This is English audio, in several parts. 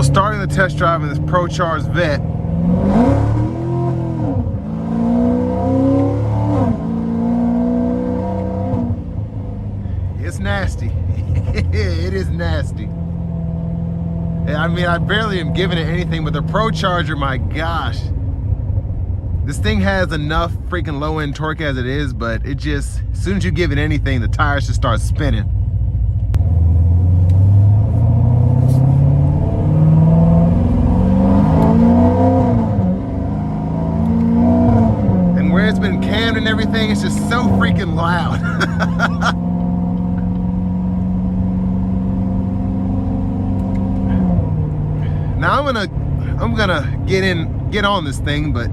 starting the test drive in this Procharged Vette. It's nasty. It is nasty. I mean, I barely am giving it anything, but the Procharger, my gosh. This thing has enough freaking low end torque as it is, but it just, as soon as you give it anything, the tires just start spinning. And where it's been cammed and everything, it's just so freaking loud. Now I'm gonna get on this thing, but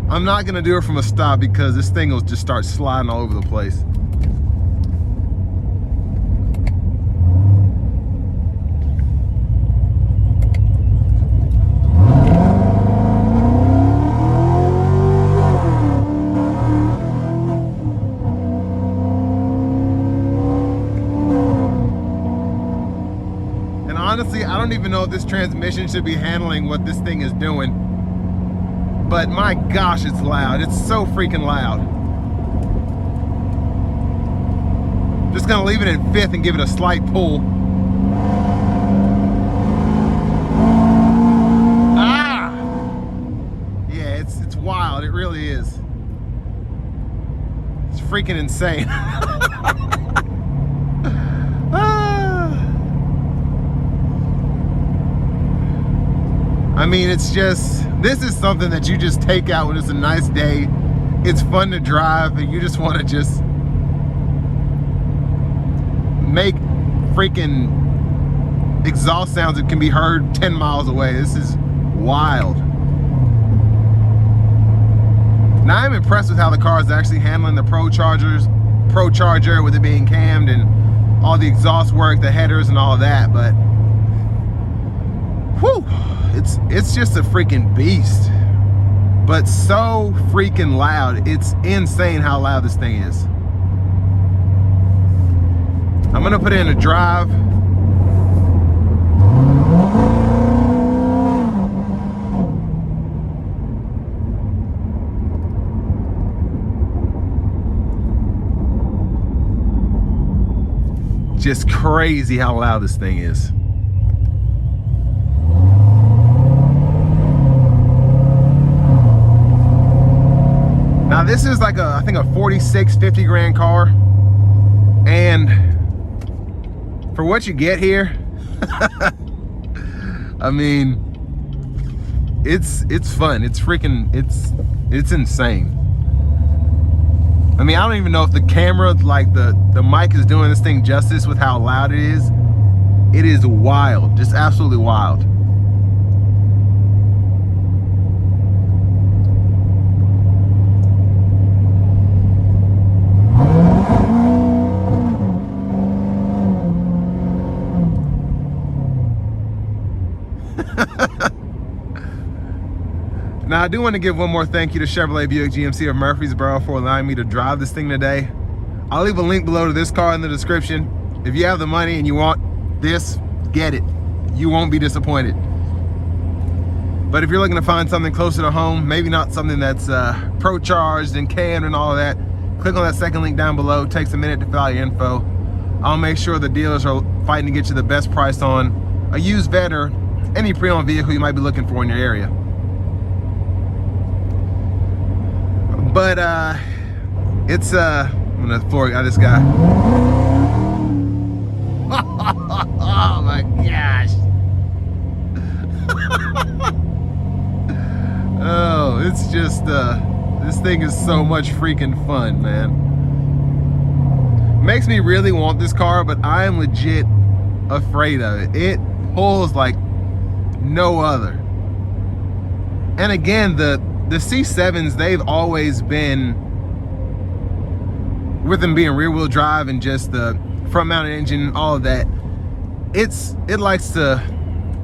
I'm not gonna do it from a stop because this thing will just start sliding all over the place. And honestly, I don't even know if this transmission should be handling what this thing is doing. But my gosh, it's loud. It's so freaking loud. Just gonna leave it in fifth and give it a slight pull. Ah! Yeah, it's wild. It really is. It's freaking insane. I mean, it's just, this is something that you just take out when it's a nice day. It's fun to drive and you just want to just make freaking exhaust sounds that can be heard 10 miles away. This is wild. Now I'm impressed with how the car is actually handling the Procharger with it being cammed and all the exhaust work, the headers and all of that, but whew. It's just a freaking beast, but so freaking loud. It's insane how loud this thing is. I'm gonna put it in a drive. Just crazy how loud this thing is. Now this is like I think a 46, 50 grand car. And for what you get here, I mean, it's fun. It's freaking, it's insane. I mean, I don't even know if the camera, like the mic is doing this thing justice with how loud it is. It is wild, just absolutely wild. Now I do want to give one more thank you to Chevrolet Buick GMC of Murfreesboro for allowing me to drive this thing today. I'll leave a link below to this car in the description. If you have the money and you want this, get it. You won't be disappointed. But if you're looking to find something closer to home, maybe not something that's Procharged and cammed and all of that, click on that second link down below. It takes a minute to fill out your info. I'll make sure the dealers are fighting to get you the best price on a used Vette or any pre-owned vehicle you might be looking for in your area. But it's I'm gonna floor out this guy. Oh my gosh. Oh, it's just this thing is so much freaking fun, man. Makes me really want this car, but I am legit afraid of it. It pulls like no other. And again, the C7s, they've always been, with them being rear wheel drive and just the front mounted engine, all of that, it likes to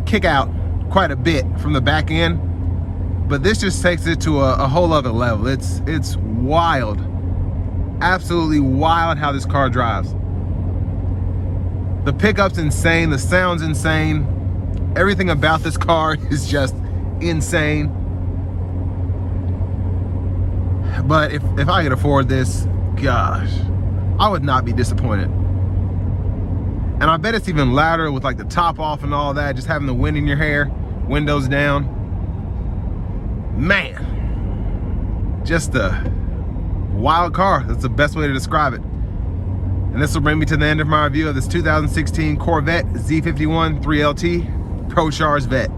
kick out quite a bit from the back end, but this just takes it to a whole other level. It's wild, absolutely wild how this car drives. The pickup's insane, the sound's insane, Everything about this car is just insane. But if I could afford this, gosh, I would not be disappointed. And I bet it's even louder with like the top off and all that, just having the wind in your hair, windows down. Man, just a wild car. That's the best way to describe it. And this will bring me to the end of my review of this 2016 Corvette Z51 3LT Procharged Vet.